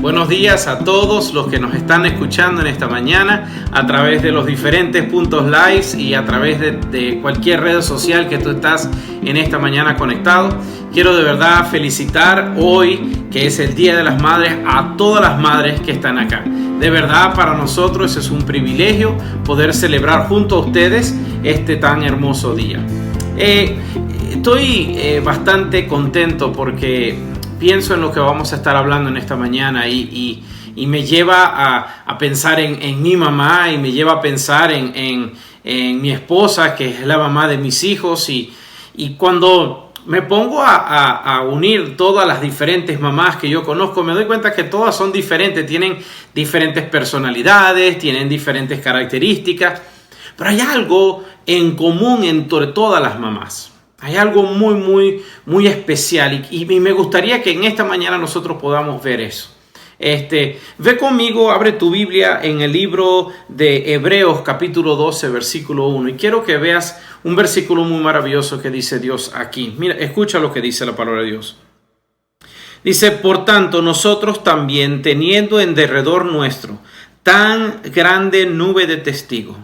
Buenos días a todos los que nos están escuchando en esta mañana a través de los diferentes puntos live y a través de cualquier red social que tú estás en esta mañana conectado. Quiero de verdad felicitar hoy, que es el Día de las Madres, a todas las madres que están acá. De verdad, para nosotros es un privilegio poder celebrar junto a ustedes este tan hermoso día. Estoy bastante contento porque pienso en lo que vamos a estar hablando en esta mañana y me lleva a pensar en mi mamá y me lleva a pensar en mi esposa, que es la mamá de mis hijos, y cuando me pongo a unir todas las diferentes mamás que yo conozco, me doy cuenta que todas son diferentes, tienen diferentes personalidades, tienen diferentes características, pero hay algo en común entre todas las mamás. Hay algo muy especial y me gustaría que en esta mañana nosotros podamos ver eso. Ve conmigo, abre tu Biblia en el libro de Hebreos capítulo 12 versículo 1 y quiero que veas un versículo muy maravilloso que dice Dios aquí. Mira, escucha lo que dice la palabra de Dios. Dice: por tanto nosotros también, teniendo en derredor nuestro tan grande nube de testigos,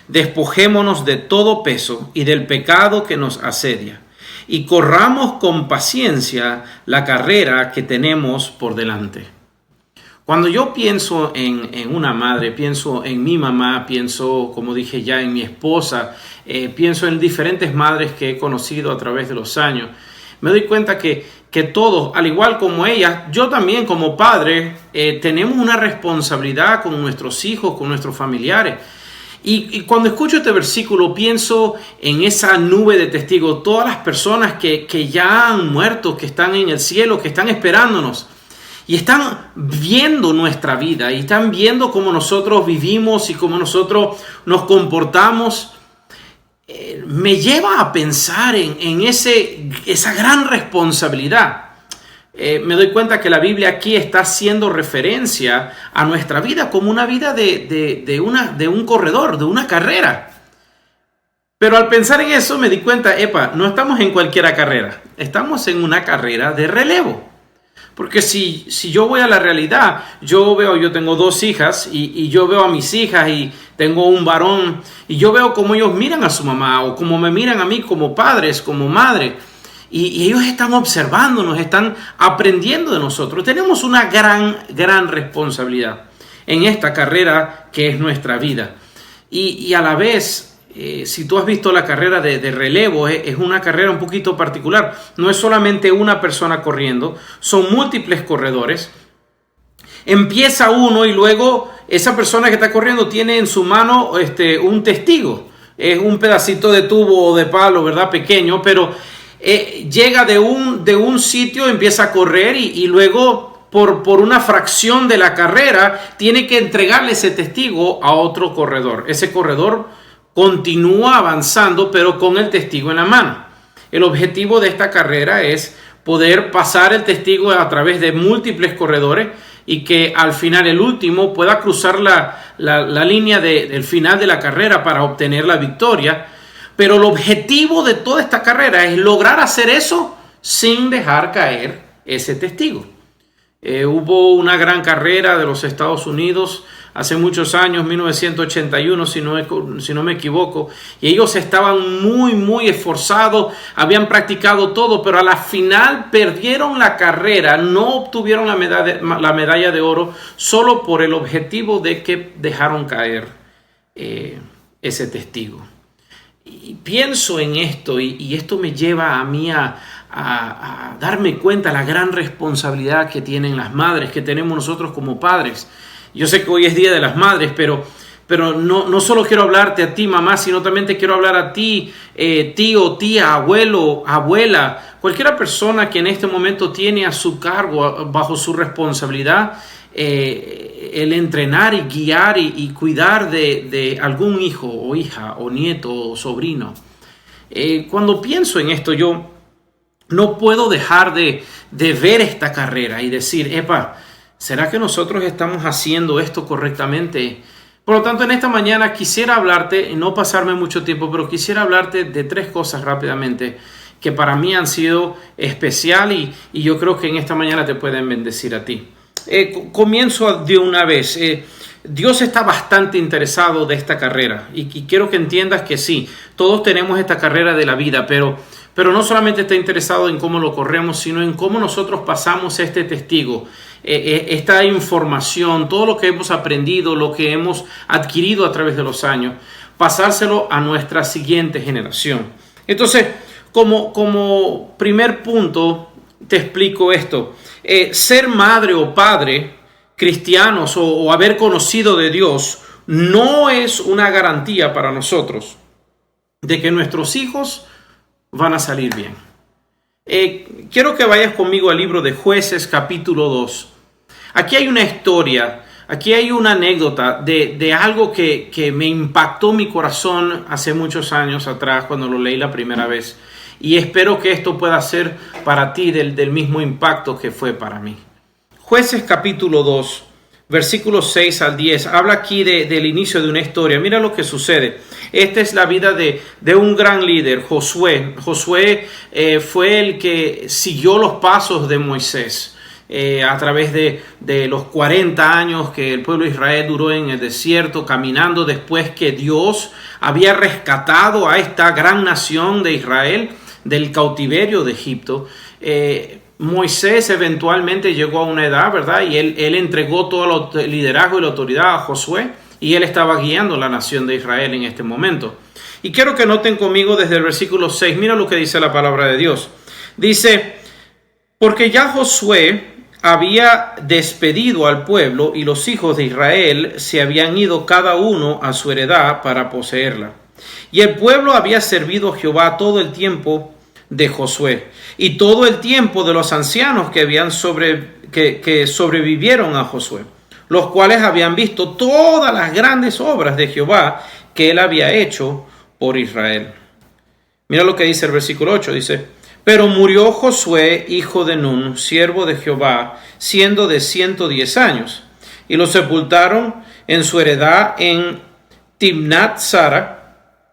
despojémonos de todo peso y del pecado que nos asedia y corramos con paciencia la carrera que tenemos por delante. Cuando yo pienso en una madre, pienso en mi mamá, pienso, como dije ya, en mi esposa, pienso en diferentes madres que he conocido a través de los años, me doy cuenta que todos, al igual como ellas, yo también como padre, tenemos una responsabilidad con nuestros hijos, con nuestros familiares. Y cuando escucho este versículo pienso en esa nube de testigos, todas las personas que ya han muerto, que están en el cielo, que están esperándonos y están viendo nuestra vida y están viendo cómo nosotros vivimos y cómo nosotros nos comportamos. Me lleva a pensar en esa gran responsabilidad. Me doy cuenta que la Biblia aquí está haciendo referencia a nuestra vida como una vida de un corredor, de una carrera. Pero al pensar en eso me di cuenta, no estamos en cualquier carrera, estamos en una carrera de relevo. Porque si yo voy a la realidad, yo tengo dos hijas y yo veo a mis hijas y tengo un varón y yo veo cómo ellos miran a su mamá o cómo me miran a mí como padres, como madre. Y ellos están observándonos, están aprendiendo de nosotros. Tenemos una gran responsabilidad en esta carrera que es nuestra vida. Y a la vez, si tú has visto la carrera de relevo, es una carrera un poquito particular. No es solamente una persona corriendo, son múltiples corredores. Empieza uno y luego esa persona que está corriendo tiene en su mano un testigo. Es un pedacito de tubo o de palo, ¿verdad? Pequeño, pero llega de un sitio, empieza a correr y luego por una fracción de la carrera tiene que entregarle ese testigo a otro corredor. Ese corredor continúa avanzando pero con el testigo en la mano. El objetivo de esta carrera es poder pasar el testigo a través de múltiples corredores y que al final el último pueda cruzar la línea del final de la carrera para obtener la victoria. Pero el objetivo de toda esta carrera es lograr hacer eso sin dejar caer ese testigo. Hubo una gran carrera de los Estados Unidos hace muchos años, 1981, si no me equivoco, y ellos estaban muy esforzados, habían practicado todo, pero a la final perdieron la carrera, no obtuvieron la medalla de oro solo por el objetivo de que dejaron caer ese testigo. Y pienso en esto y esto me lleva a mí a darme cuenta de la gran responsabilidad que tienen las madres, que tenemos nosotros como padres. Yo sé que hoy es Día de las Madres, pero no solo quiero hablarte a ti, mamá, sino también te quiero hablar a ti, tío, tía, abuelo, abuela, cualquier persona que en este momento tiene a su cargo, bajo su responsabilidad, el entrenar y guiar y cuidar de algún hijo o hija o nieto o sobrino. Cuando pienso en esto, yo no puedo dejar de ver esta carrera y decir, ¿será que nosotros estamos haciendo esto correctamente? Por lo tanto, en esta mañana quisiera hablarte, y no pasarme mucho tiempo, pero quisiera hablarte de 3 cosas rápidamente que para mí han sido especial y yo creo que en esta mañana te pueden bendecir a ti. Comienzo de una vez. Dios está bastante interesado de esta carrera y quiero que entiendas que sí, todos tenemos esta carrera de la vida, pero no solamente está interesado en cómo lo corremos, sino en cómo nosotros pasamos este testigo, esta información, todo lo que hemos aprendido, lo que hemos adquirido a través de los años, pasárselo a nuestra siguiente generación. Entonces, como primer punto, te explico esto. Ser madre o padre cristianos o haber conocido de Dios no es una garantía para nosotros de que nuestros hijos van a salir bien. Quiero que vayas conmigo al libro de Jueces capítulo 2. Aquí hay una historia, aquí hay una anécdota de algo que me impactó mi corazón hace muchos años atrás cuando lo leí la primera vez. Y espero que esto pueda ser para ti del mismo impacto que fue para mí. Jueces capítulo 2, versículos 6 al 10. Habla aquí del inicio de una historia. Mira lo que sucede. Esta es la vida de un gran líder, Josué. Josué fue el que siguió los pasos de Moisés. A través de los 40 años que el pueblo de Israel duró en el desierto, caminando después que Dios había rescatado a esta gran nación de Israel del cautiverio de Egipto. Moisés eventualmente llegó a una edad, ¿verdad? Y él entregó todo el liderazgo y la autoridad a Josué y él estaba guiando la nación de Israel en este momento. Y quiero que noten conmigo desde el versículo 6, mira lo que dice la palabra de Dios. Dice, porque ya Josué había despedido al pueblo y los hijos de Israel se habían ido cada uno a su heredad para poseerla. Y el pueblo había servido a Jehová todo el tiempo de Josué y todo el tiempo de los ancianos que sobrevivieron a Josué, los cuales habían visto todas las grandes obras de Jehová que él había hecho por Israel. Mira lo que dice el versículo 8, dice, pero murió Josué, hijo de Nun, siervo de Jehová, siendo de 110 años, y lo sepultaron en su heredad en Timnat Sara,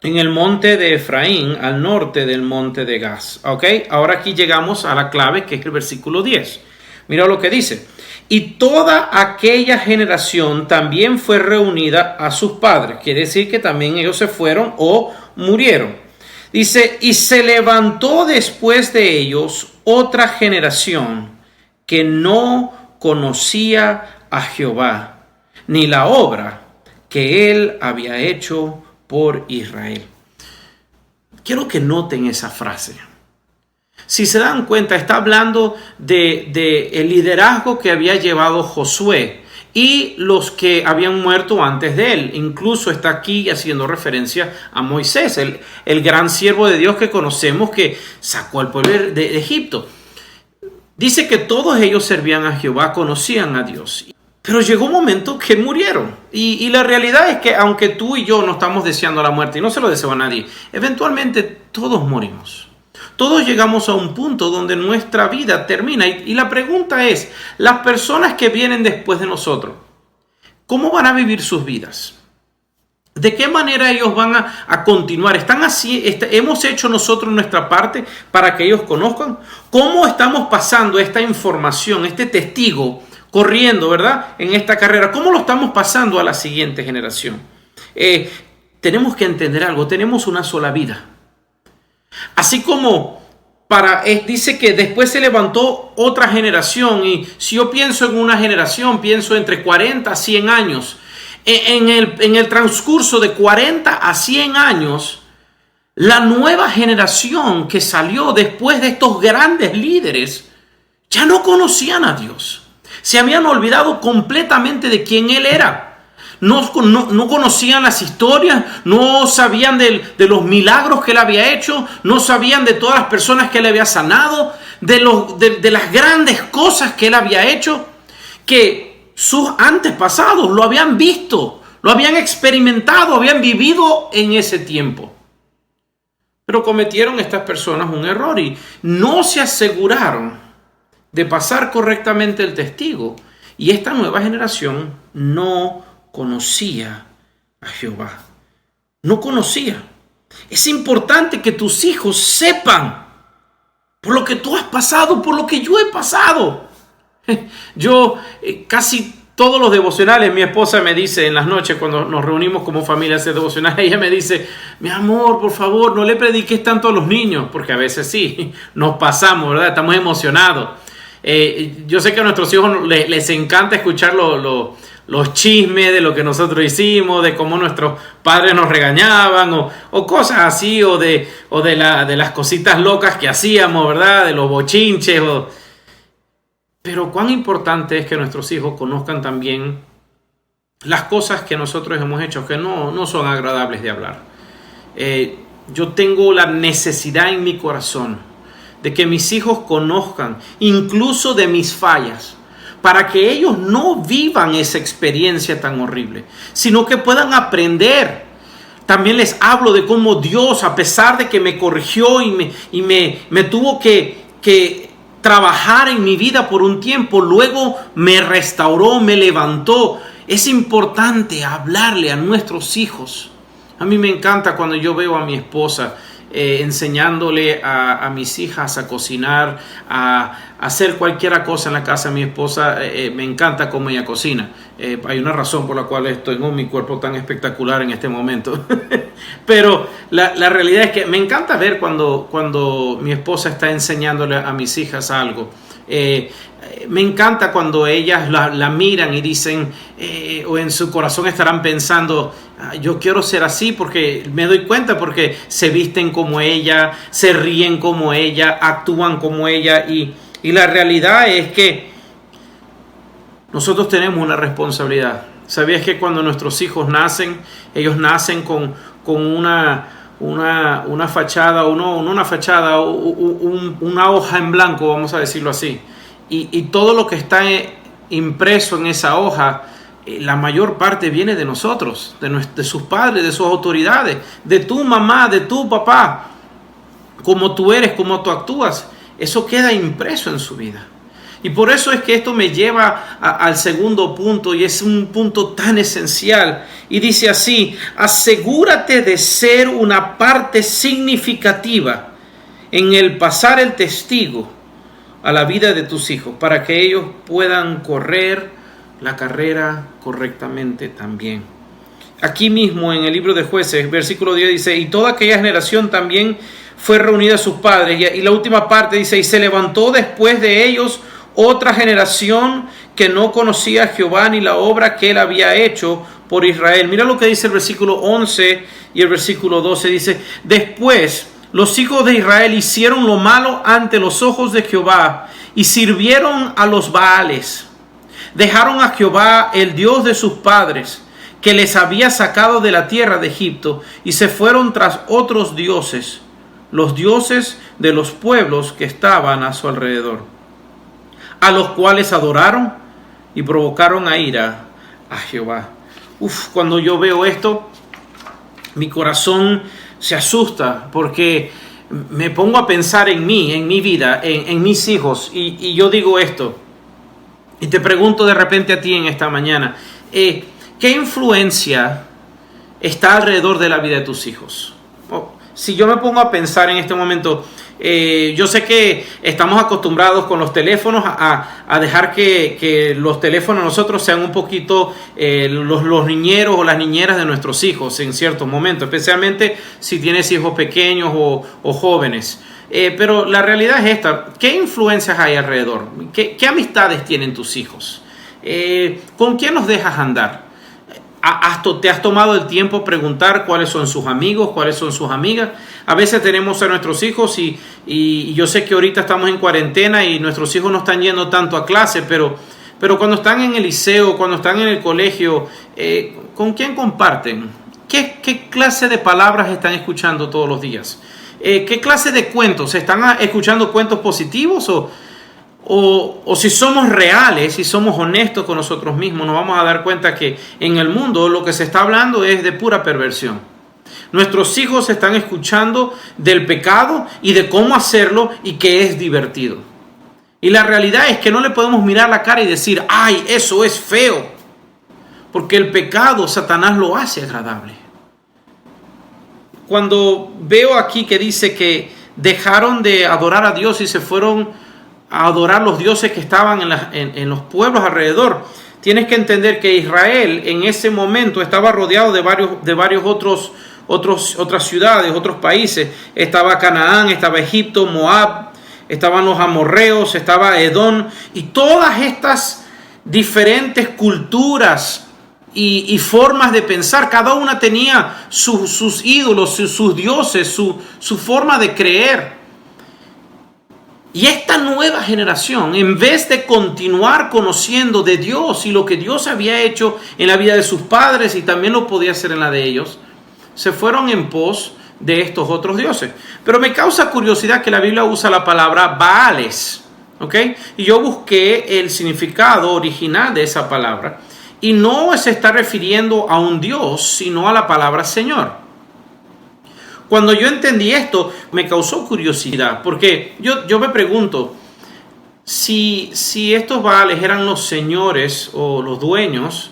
en el monte de Efraín, al norte del monte de Gaz. ¿Ok? Ahora aquí llegamos a la clave, que es el versículo 10. Mira lo que dice. Y toda aquella generación también fue reunida a sus padres. Quiere decir que también ellos se fueron o murieron. Dice, y se levantó después de ellos otra generación que no conocía a Jehová, ni la obra que él había hecho por Israel. Quiero que noten esa frase. Si se dan cuenta, está hablando de el liderazgo que había llevado Josué y los que habían muerto antes de él. Incluso está aquí haciendo referencia a Moisés, el gran siervo de Dios que conocemos, que sacó al pueblo de Egipto. Dice que todos ellos servían a Jehová, conocían a Dios. Pero llegó un momento que murieron. Y la realidad es que aunque tú y yo no estamos deseando la muerte, y no se lo deseo a nadie, eventualmente todos morimos. Todos llegamos a un punto donde nuestra vida termina. Y la pregunta es, las personas que vienen después de nosotros, ¿cómo van a vivir sus vidas? ¿De qué manera ellos van a continuar? ¿Están así? ¿Hemos hecho nosotros nuestra parte para que ellos conozcan? ¿Cómo estamos pasando esta información, este testigo, corriendo, ¿verdad? En esta carrera, ¿cómo lo estamos pasando a la siguiente generación? Tenemos que entender algo, tenemos una sola vida. Así como dice que después se levantó otra generación, y si yo pienso en una generación, pienso entre 40 a 100 años. En el transcurso de 40 a 100 años, la nueva generación que salió después de estos grandes líderes ya no conocían a Dios. Se habían olvidado completamente de quién Él era. No conocían las historias, no sabían de los milagros que Él había hecho, no sabían de todas las personas que Él había sanado, de las grandes cosas que Él había hecho, que sus antepasados lo habían visto, lo habían experimentado, habían vivido en ese tiempo. Pero cometieron estas personas un error y no se aseguraron de pasar correctamente el testigo, y esta nueva generación no conocía a Jehová. No conocía. Es importante que tus hijos sepan por lo que tú has pasado, por lo que yo he pasado. Yo casi todos los devocionales, mi esposa me dice en las noches cuando nos reunimos como familia a hacer devocionales, ella me dice, mi amor, por favor, no le prediques tanto a los niños, porque a veces sí, nos pasamos, ¿verdad? Estamos emocionados. Yo sé que a nuestros hijos les encanta escuchar los chismes de lo que nosotros hicimos, de cómo nuestros padres nos regañaban o cosas así, o de las cositas locas que hacíamos, ¿verdad? De los bochinches. Pero cuán importante es que nuestros hijos conozcan también las cosas que nosotros hemos hecho, que no son agradables de hablar. Yo tengo la necesidad en mi corazón de que mis hijos conozcan incluso de mis fallas, para que ellos no vivan esa experiencia tan horrible, sino que puedan aprender. También les hablo de cómo Dios, a pesar de que me corrigió y me tuvo que trabajar en mi vida por un tiempo, luego me restauró, me levantó. Es importante hablarle a nuestros hijos. A mí me encanta cuando yo veo a mi esposa enseñándole a mis hijas a cocinar, a hacer cualquier cosa en la casa de mi esposa. Me encanta cómo ella cocina. Hay una razón por la cual tengo mi cuerpo tan espectacular en este momento. Pero la realidad es que me encanta ver cuando mi esposa está enseñándole a mis hijas algo. Me encanta cuando ellas la miran y dicen, o en su corazón estarán pensando, yo quiero ser así, porque me doy cuenta porque se visten como ella, se ríen como ella, actúan como ella, y la realidad es que nosotros tenemos una responsabilidad. ¿Sabías que cuando nuestros hijos nacen, ellos nacen con una fachada, o no una fachada, una hoja en blanco, vamos a decirlo así? Y todo lo que está impreso en esa hoja, la mayor parte viene de nosotros, de sus padres, de sus autoridades, de tu mamá, de tu papá. Como tú eres, como tú actúas, eso queda impreso en su vida. Y por eso es que esto me lleva al segundo punto, y es un punto tan esencial. Y dice así: asegúrate de ser una parte significativa en el pasar el testigo a la vida de tus hijos, para que ellos puedan correr la carrera correctamente también. Aquí mismo en el libro de Jueces, versículo 10 dice, y toda aquella generación también fue reunida a sus padres. Y la última parte dice, y se levantó después de ellos otra generación que no conocía a Jehová ni la obra que él había hecho por Israel. Mira lo que dice el versículo 11 y el versículo 12. Dice, después los hijos de Israel hicieron lo malo ante los ojos de Jehová y sirvieron a los Baales. Dejaron a Jehová, el Dios de sus padres, que les había sacado de la tierra de Egipto, y se fueron tras otros dioses, los dioses de los pueblos que estaban a su alrededor, a los cuales adoraron y provocaron a ira a Jehová. Cuando yo veo esto, mi corazón se asusta, porque me pongo a pensar en mí, en mi vida, en mis hijos, y yo digo esto, y te pregunto de repente a ti en esta mañana, ¿qué influencia está alrededor de la vida de tus hijos? Si yo me pongo a pensar en este momento, yo sé que estamos acostumbrados con los teléfonos a dejar que los teléfonos nosotros sean un poquito los niñeros o las niñeras de nuestros hijos en ciertos momentos, especialmente si tienes hijos pequeños o jóvenes. Pero la realidad es esta: ¿qué influencias hay alrededor? ¿Qué amistades tienen tus hijos? ¿Con quién los dejas andar? ¿Te has tomado el tiempo preguntar cuáles son sus amigos, cuáles son sus amigas? A veces tenemos a nuestros hijos y yo sé que ahorita estamos en cuarentena y nuestros hijos no están yendo tanto a clase, pero cuando están en el liceo, cuando están en el colegio, ¿con quién comparten? ¿Qué clase de palabras están escuchando todos los días? ¿Qué clase de cuentos? ¿Están escuchando cuentos positivos o si somos reales, si somos honestos con nosotros mismos, nos vamos a dar cuenta que en el mundo lo que se está hablando es de pura perversión? Nuestros hijos están escuchando del pecado y de cómo hacerlo y que es divertido. Y la realidad es que no le podemos mirar la cara y decir, ¡ay, eso es feo! porque el pecado Satanás lo hace agradable. Cuando veo aquí que dice que dejaron de adorar a Dios y se fueron a adorar los dioses que estaban en los pueblos alrededor, tienes que entender que Israel en ese momento estaba rodeado de varios otras ciudades, otros países. Estaba Canaán, estaba Egipto, Moab, estaban los amorreos, estaba Edom, y todas estas diferentes culturas y formas de pensar, cada una tenía sus ídolos, sus dioses, su forma de creer. Y esta nueva generación, en vez de continuar conociendo de Dios y lo que Dios había hecho en la vida de sus padres y también lo podía hacer en la de ellos, se fueron en pos de estos otros dioses. Pero me causa curiosidad que la Biblia usa la palabra Baales, ¿ok? Y yo busqué el significado original de esa palabra y no se está refiriendo a un Dios, sino a la palabra Señor. Cuando yo entendí esto, me causó curiosidad, porque yo me pregunto, si estos Baales eran los señores o los dueños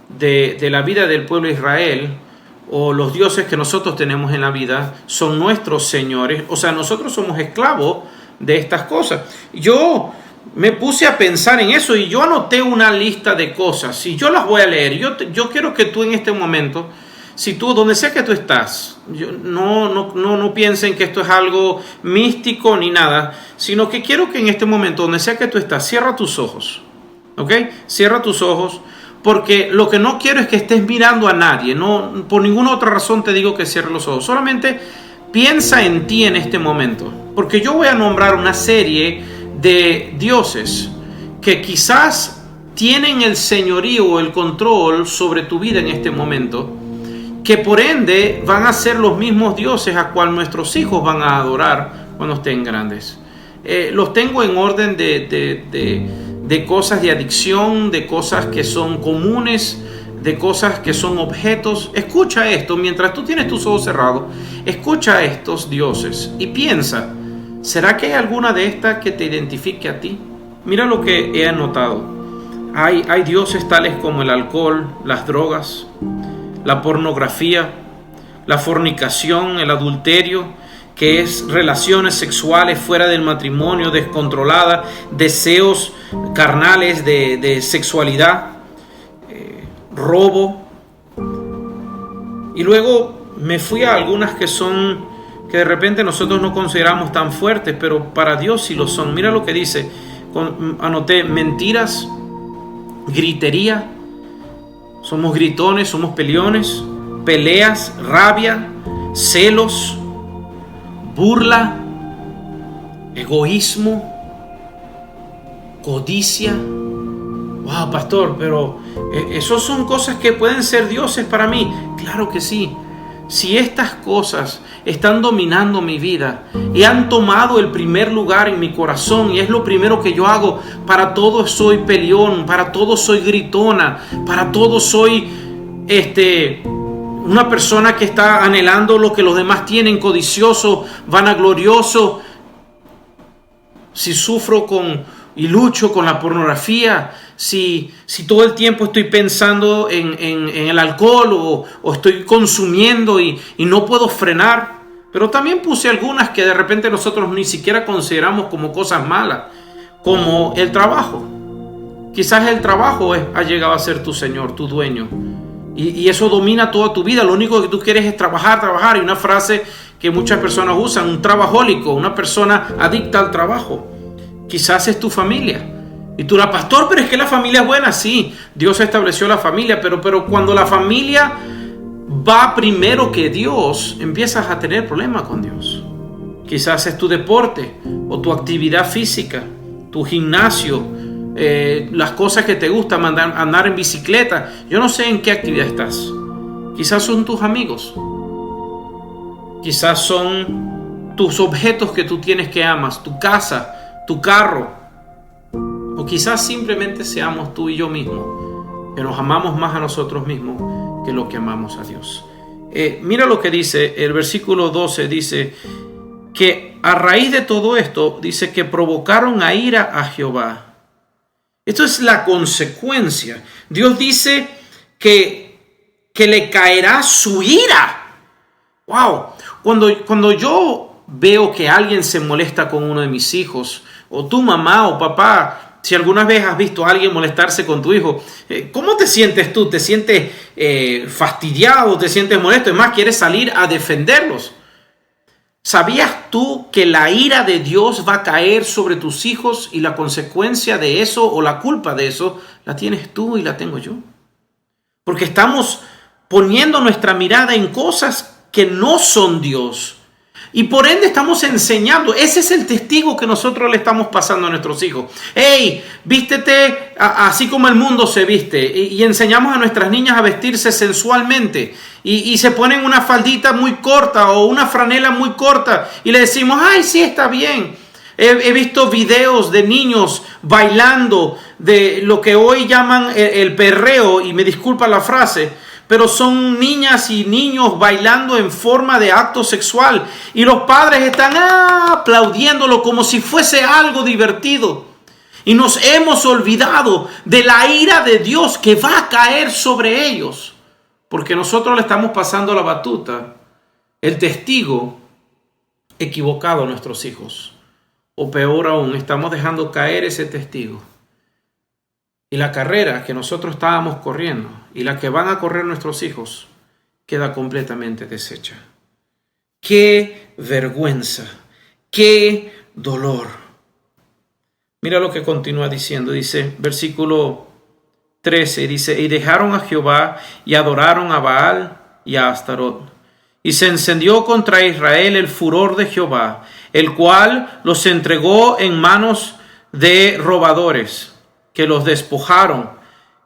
de la vida del pueblo de Israel, o los dioses que nosotros tenemos en la vida son nuestros señores, o sea, nosotros somos esclavos de estas cosas. Yo me puse a pensar en eso y yo anoté una lista de cosas y yo las voy a leer. Yo quiero que tú en este momento, si tú, donde sea que tú estás, no piensen que esto es algo místico ni nada, sino que quiero que en este momento, donde sea que tú estás, cierra tus ojos, ¿ok? Cierra tus ojos, porque lo que no quiero es que estés mirando a nadie, no, por ninguna otra razón te digo que cierres los ojos, solamente piensa en ti en este momento, porque yo voy a nombrar una serie de dioses que quizás tienen el señorío o el control sobre tu vida en este momento, que por ende van a ser los mismos dioses a cual nuestros hijos van a adorar cuando estén grandes. Los tengo en orden de cosas de adicción, de cosas que son comunes, de cosas que son objetos. Escucha esto, mientras tú tienes tus ojos cerrados, escucha a estos dioses y piensa, ¿será que hay alguna de estas que te identifique a ti? Mira lo que he anotado. Hay dioses tales como el alcohol, las drogas, la pornografía, la fornicación, el adulterio, que es relaciones sexuales fuera del matrimonio, descontroladas, deseos carnales de sexualidad, robo. Y luego me fui a algunas que de repente nosotros no consideramos tan fuertes, pero para Dios sí lo son. Mira lo que dice, anoté: mentiras, gritería, somos gritones, somos peleones, peleas, rabia, celos, burla, egoísmo, codicia. Wow, pastor, pero esos son cosas que pueden ser dioses para mí. Claro que sí. Si estas cosas están dominando mi vida y han tomado el primer lugar en mi corazón y es lo primero que yo hago, para todo soy peleón, para todo soy gritona, para todo soy una persona que está anhelando lo que los demás tienen, codicioso, vanaglorioso. Si sufro y lucho con la pornografía, si todo el tiempo estoy pensando en el alcohol o estoy consumiendo y no puedo frenar. Pero también puse algunas que de repente nosotros ni siquiera consideramos como cosas malas, como el trabajo. Quizás el trabajo ha llegado a ser tu señor, tu dueño, y eso domina toda tu vida. Lo único que tú quieres es trabajar. Y una frase que muchas personas usan: un trabajólico, una persona adicta al trabajo. Quizás es tu familia. Y tú dirás: pastor, pero es que la familia es buena. Sí, Dios estableció la familia, pero cuando la familia va primero que Dios, empiezas a tener problemas con Dios. Quizás es tu deporte o tu actividad física, tu gimnasio, las cosas que te gustan, andar en bicicleta. Yo no sé en qué actividad estás. Quizás son tus amigos. Quizás son tus objetos que tú tienes que amas, tu casa, tu carro. O quizás simplemente seamos tú y yo mismo, que nos amamos más a nosotros mismos que lo que amamos a Dios. Mira lo que dice el versículo 12, dice que a raíz de todo esto, dice que provocaron a ira a Jehová. Esto es la consecuencia. Dios dice que le caerá su ira. Wow. Cuando yo veo que alguien se molesta con uno de mis hijos, o tu mamá o papá, si alguna vez has visto a alguien molestarse con tu hijo, ¿cómo te sientes tú? ¿Te sientes fastidiado? ¿Te sientes molesto? Es más, quieres salir a defenderlos. ¿Sabías tú que la ira de Dios va a caer sobre tus hijos y la consecuencia de eso o la culpa de eso la tienes tú y la tengo yo? Porque estamos poniendo nuestra mirada en cosas que no son Dios. Y por ende estamos enseñando. Ese es el testigo que nosotros le estamos pasando a nuestros hijos. Hey, vístete así como el mundo se viste. Y enseñamos a nuestras niñas a vestirse sensualmente. Y se ponen una faldita muy corta o una franela muy corta. Y le decimos, ay, sí, está bien. He visto videos de niños bailando de lo que hoy llaman el perreo. Y me disculpa la frase. Pero son niñas y niños bailando en forma de acto sexual. Y los padres están aplaudiéndolo como si fuese algo divertido. Y nos hemos olvidado de la ira de Dios que va a caer sobre ellos. Porque nosotros le estamos pasando la batuta, el testigo equivocado a nuestros hijos. O peor aún, estamos dejando caer ese testigo. Y la carrera que nosotros estábamos corriendo y la que van a correr nuestros hijos queda completamente deshecha. ¡Qué vergüenza! ¡Qué dolor! Mira lo que continúa diciendo. Dice, versículo 13, dice, y dejaron a Jehová y adoraron a Baal y a Astarot. Y se encendió contra Israel el furor de Jehová, el cual los entregó en manos de robadores, que los despojaron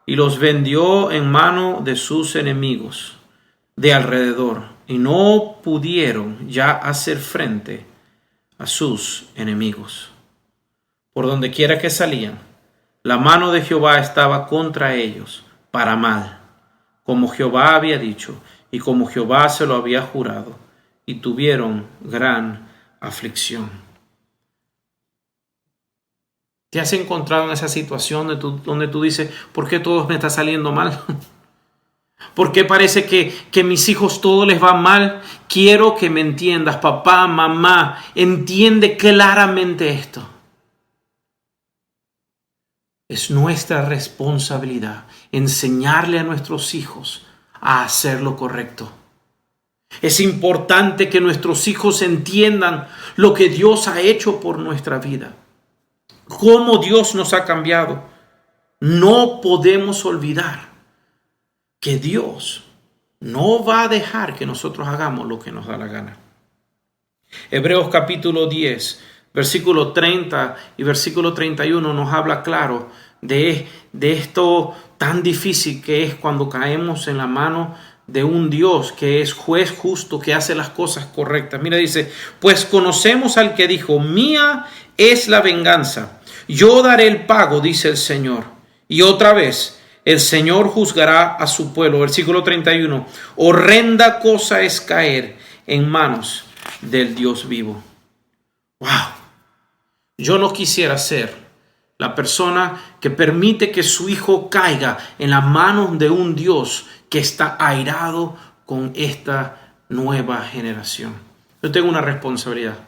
y los vendió en mano de sus enemigos de alrededor, y no pudieron ya hacer frente a sus enemigos. Por donde quiera que salían, la mano de Jehová estaba contra ellos para mal, como Jehová había dicho y como Jehová se lo había jurado, y tuvieron gran aflicción. ¿Te has encontrado en esa situación donde tú dices, ¿por qué todo me está saliendo mal? ¿Por qué parece que mis hijos todo les va mal? Quiero que me entiendas, papá, mamá, entiende claramente esto. Es nuestra responsabilidad enseñarle a nuestros hijos a hacer lo correcto. Es importante que nuestros hijos entiendan lo que Dios ha hecho por nuestra vida. Cómo Dios nos ha cambiado. No podemos olvidar que Dios no va a dejar que nosotros hagamos lo que nos da la gana. Hebreos capítulo 10, versículo 30 y versículo 31 nos habla claro de esto tan difícil que es cuando caemos en la mano de un Dios que es juez justo, que hace las cosas correctas. Mira, dice, pues conocemos al que dijo, mía es la venganza, yo daré el pago, dice el Señor. Y otra vez, el Señor juzgará a su pueblo. Versículo 31, horrenda cosa es caer en manos del Dios vivo. ¡Wow! Yo no quisiera ser la persona que permite que su hijo caiga en las manos de un Dios que está airado con esta nueva generación. Yo tengo una responsabilidad.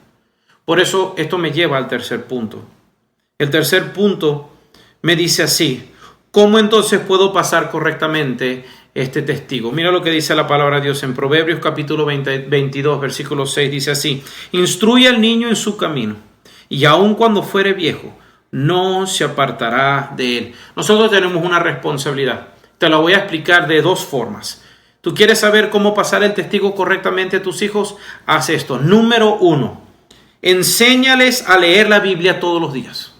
Por eso esto me lleva al tercer punto. El tercer punto me dice así, ¿cómo entonces puedo pasar correctamente este testigo? Mira lo que dice la palabra de Dios en Proverbios capítulo 22, versículo 6, dice así, instruye al niño en su camino, y aun cuando fuere viejo, no se apartará de él. Nosotros tenemos una responsabilidad. Te la voy a explicar de dos formas. ¿Tú quieres saber cómo pasar el testigo correctamente a tus hijos? Haz esto. Número 1, enséñales a leer la Biblia todos los días.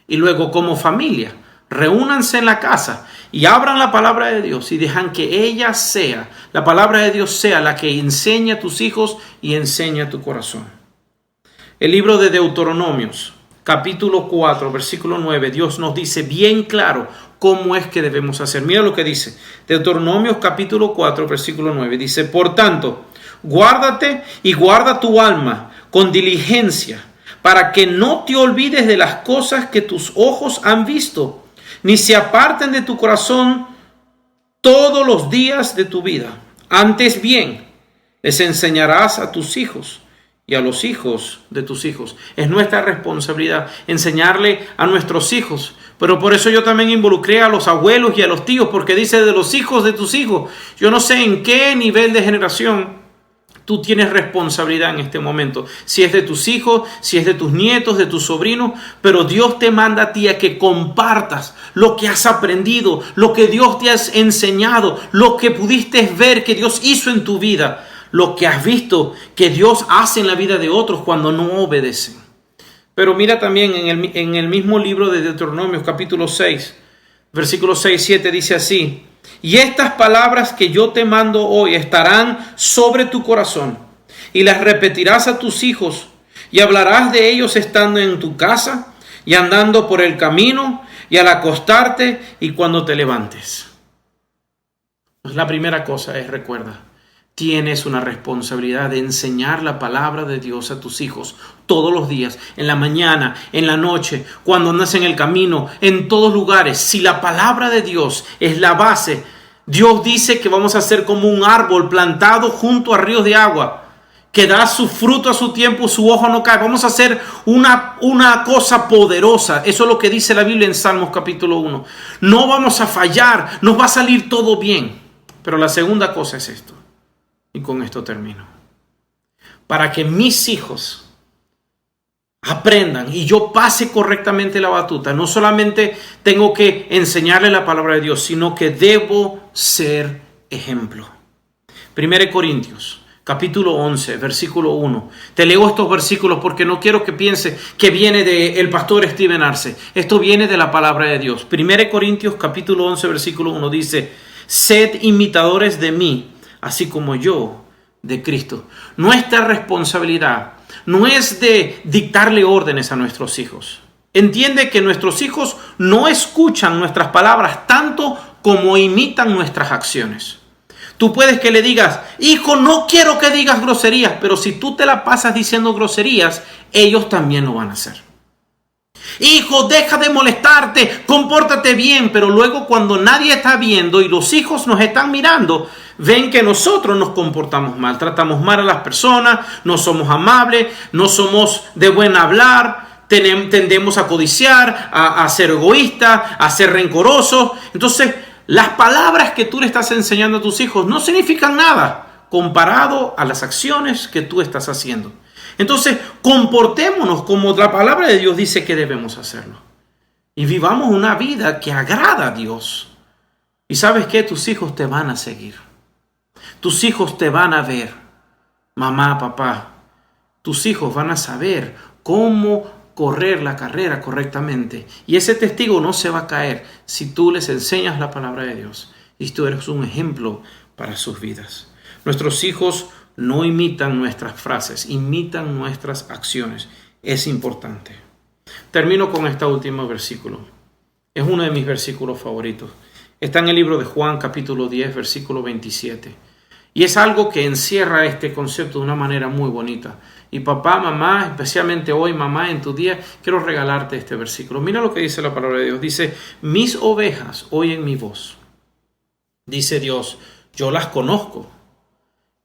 Y luego, como familia, reúnanse en la casa y abran la palabra de Dios y dejan que ella sea, la palabra de Dios sea la que enseñe a tus hijos y enseñe a tu corazón. El libro de Deuteronomios, capítulo 4, versículo 9, Dios nos dice bien claro cómo es que debemos hacer. Mira lo que dice. Deuteronomios capítulo 4, versículo 9, dice, por tanto, guárdate y guarda tu alma con diligencia, para que no te olvides de las cosas que tus ojos han visto, ni se aparten de tu corazón todos los días de tu vida. Antes bien, les enseñarás a tus hijos y a los hijos de tus hijos. Es nuestra responsabilidad enseñarle a nuestros hijos. Pero por eso yo también involucré a los abuelos y a los tíos, porque dice de los hijos de tus hijos. Yo no sé en qué nivel de generación tú tienes responsabilidad en este momento. Si es de tus hijos, si es de tus nietos, de tus sobrinos. Pero Dios te manda a ti a que compartas lo que has aprendido, lo que Dios te ha enseñado, lo que pudiste ver que Dios hizo en tu vida, lo que has visto que Dios hace en la vida de otros cuando no obedecen. Pero mira también en el mismo libro de Deuteronomio, capítulo 6, versículos 6 y 7, dice así: y estas palabras que yo te mando hoy estarán sobre tu corazón, y las repetirás a tus hijos, y hablarás de ellos estando en tu casa, y andando por el camino, y al acostarte, y cuando te levantes. Pues la primera cosa es, recuerda, tienes una responsabilidad de enseñar la palabra de Dios a tus hijos todos los días, en la mañana, en la noche, cuando andas en el camino, en todos lugares. Si la palabra de Dios es la base, Dios dice que vamos a ser como un árbol plantado junto a ríos de agua, que da su fruto a su tiempo, su hoja no cae. Vamos a hacer una cosa poderosa. Eso es lo que dice la Biblia en Salmos capítulo 1. No vamos a fallar, nos va a salir todo bien. Pero la segunda cosa es esto. Y con esto termino. Para que mis hijos aprendan y yo pase correctamente la batuta, no solamente tengo que enseñarle la palabra de Dios, sino que debo ser ejemplo. 1 Corintios, capítulo 11, versículo 1. Te leo estos versículos porque no quiero que piense que viene del pastor Steven Arce. Esto viene de la palabra de Dios. 1 Corintios, capítulo 11, versículo 1 dice: sed imitadores de mí, así como yo de Cristo. Nuestra responsabilidad no es de dictarle órdenes a nuestros hijos. Entiende que nuestros hijos no escuchan nuestras palabras tanto como imitan nuestras acciones. Tú puedes que le digas: hijo, no quiero que digas groserías, pero si tú te la pasas diciendo groserías, ellos también lo van a hacer. Hijo, deja de molestarte, compórtate bien. Pero luego, cuando nadie está viendo y los hijos nos están mirando, ven que nosotros nos comportamos mal, tratamos mal a las personas, no somos amables, no somos de buen hablar, tendemos a codiciar, a ser egoístas, a ser rencorosos. Entonces, las palabras que tú le estás enseñando a tus hijos no significan nada comparado a las acciones que tú estás haciendo. Entonces, comportémonos como la palabra de Dios dice que debemos hacerlo. Y vivamos una vida que agrada a Dios. Y ¿sabes qué? Tus hijos te van a seguir. Tus hijos te van a ver. Mamá, papá, tus hijos van a saber cómo correr la carrera correctamente. Y ese testigo no se va a caer si tú les enseñas la palabra de Dios. Y tú eres un ejemplo para sus vidas. Nuestros hijos no imitan nuestras frases, imitan nuestras acciones. Es importante. Termino con este último versículo. Es uno de mis versículos favoritos. Está en el libro de Juan, capítulo 10, versículo 27. Y es algo que encierra este concepto de una manera muy bonita. Y papá, mamá, especialmente hoy, mamá, en tu día, quiero regalarte este versículo. Mira lo que dice la palabra de Dios. Dice: mis ovejas oyen mi voz. Dice Dios: yo las conozco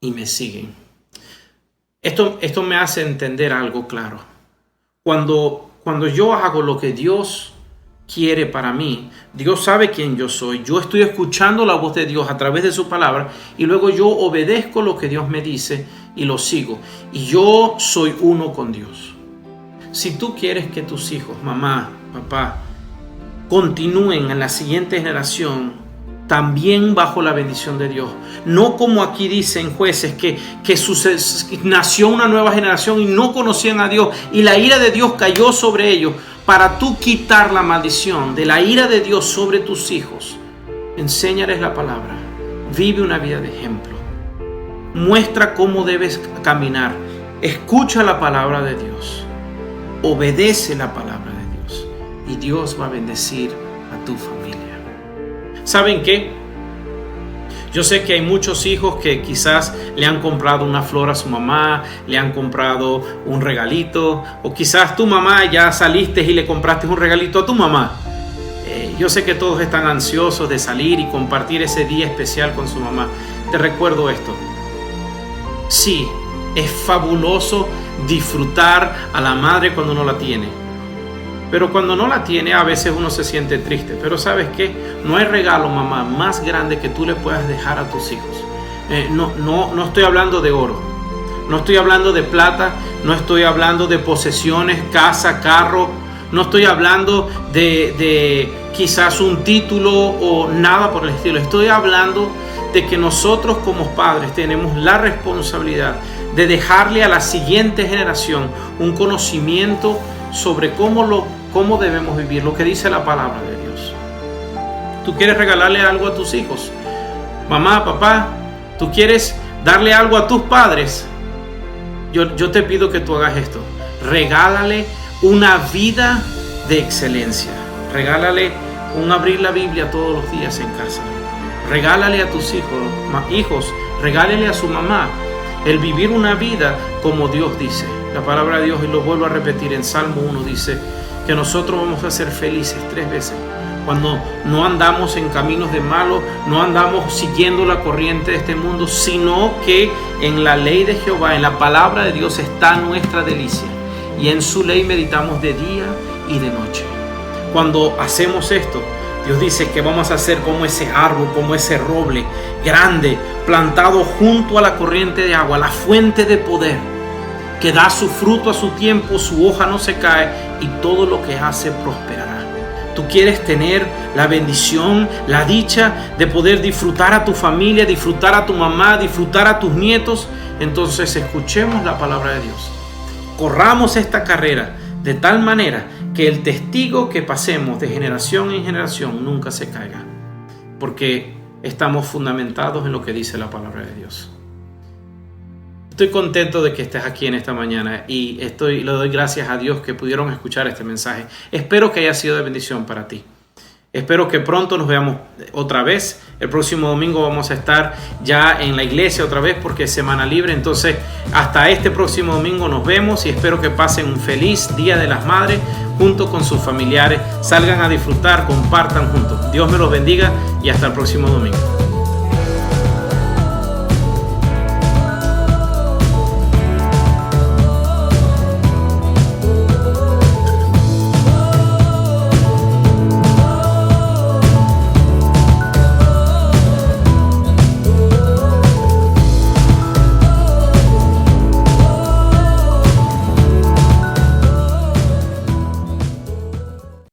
y me siguen. Esto me hace entender algo claro. Cuando yo hago lo que Dios quiere para mí, Dios sabe quién yo soy. Yo estoy escuchando la voz de Dios a través de su palabra y luego yo obedezco lo que Dios me dice y lo sigo. Y yo soy uno con Dios. Si tú quieres que tus hijos, mamá, papá, continúen en la siguiente generación también bajo la bendición de Dios, no como aquí dicen Jueces que nació una nueva generación y no conocían a Dios y la ira de Dios cayó sobre ellos. Para tú quitar la maldición de la ira de Dios sobre tus hijos, enséñales la palabra, vive una vida de ejemplo, muestra cómo debes caminar, escucha la palabra de Dios, obedece la palabra de Dios y Dios va a bendecir a tu familia. ¿Saben qué? Yo sé que hay muchos hijos que quizás le han comprado una flor a su mamá, le han comprado un regalito, o quizás tu mamá ya saliste y le compraste un regalito a tu mamá. yo sé que todos están ansiosos de salir y compartir ese día especial con su mamá. Te recuerdo esto. Sí, es fabuloso disfrutar a la madre cuando uno la tiene. Pero cuando no la tiene, a veces uno se siente triste. Pero ¿sabes qué? No hay regalo, mamá, más grande que tú le puedas dejar a tus hijos. No estoy hablando de oro. No estoy hablando de plata. No estoy hablando de posesiones, casa, carro. No estoy hablando de quizás un título o nada por el estilo. Estoy hablando de que nosotros como padres tenemos la responsabilidad de dejarle a la siguiente generación un conocimiento sobre cómo debemos vivir, lo que dice la palabra de Dios. ¿Tú quieres regalarle algo a tus hijos? Mamá, papá, ¿tú quieres darle algo a tus padres? Yo te pido que tú hagas esto. Regálale una vida de excelencia. Regálale un abrir la Biblia todos los días en casa. Regálale a tus hijos, regálale a su mamá el vivir una vida como Dios dice. La palabra de Dios, y lo vuelvo a repetir, en Salmo 1 dice que nosotros vamos a ser felices 3 veces. Cuando no andamos en caminos de malo, no andamos siguiendo la corriente de este mundo, sino que en la ley de Jehová, en la palabra de Dios está nuestra delicia. Y en su ley meditamos de día y de noche. Cuando hacemos esto, Dios dice que vamos a ser como ese árbol, como ese roble grande, plantado junto a la corriente de agua, la fuente de poder, que da su fruto a su tiempo, su hoja no se cae y todo lo que hace prosperará. Tú quieres tener la bendición, la dicha de poder disfrutar a tu familia, disfrutar a tu mamá, disfrutar a tus nietos. Entonces escuchemos la palabra de Dios. Corramos esta carrera de tal manera que el testigo que pasemos de generación en generación nunca se caiga, porque estamos fundamentados en lo que dice la palabra de Dios. Estoy contento de que estés aquí en esta mañana y le doy gracias a Dios que pudieron escuchar este mensaje. Espero que haya sido de bendición para ti. Espero que pronto nos veamos otra vez. El próximo domingo vamos a estar ya en la iglesia otra vez porque es semana libre. Entonces, hasta este próximo domingo nos vemos y espero que pasen un feliz Día de las Madres junto con sus familiares. Salgan a disfrutar, compartan juntos. Dios me los bendiga y hasta el próximo domingo.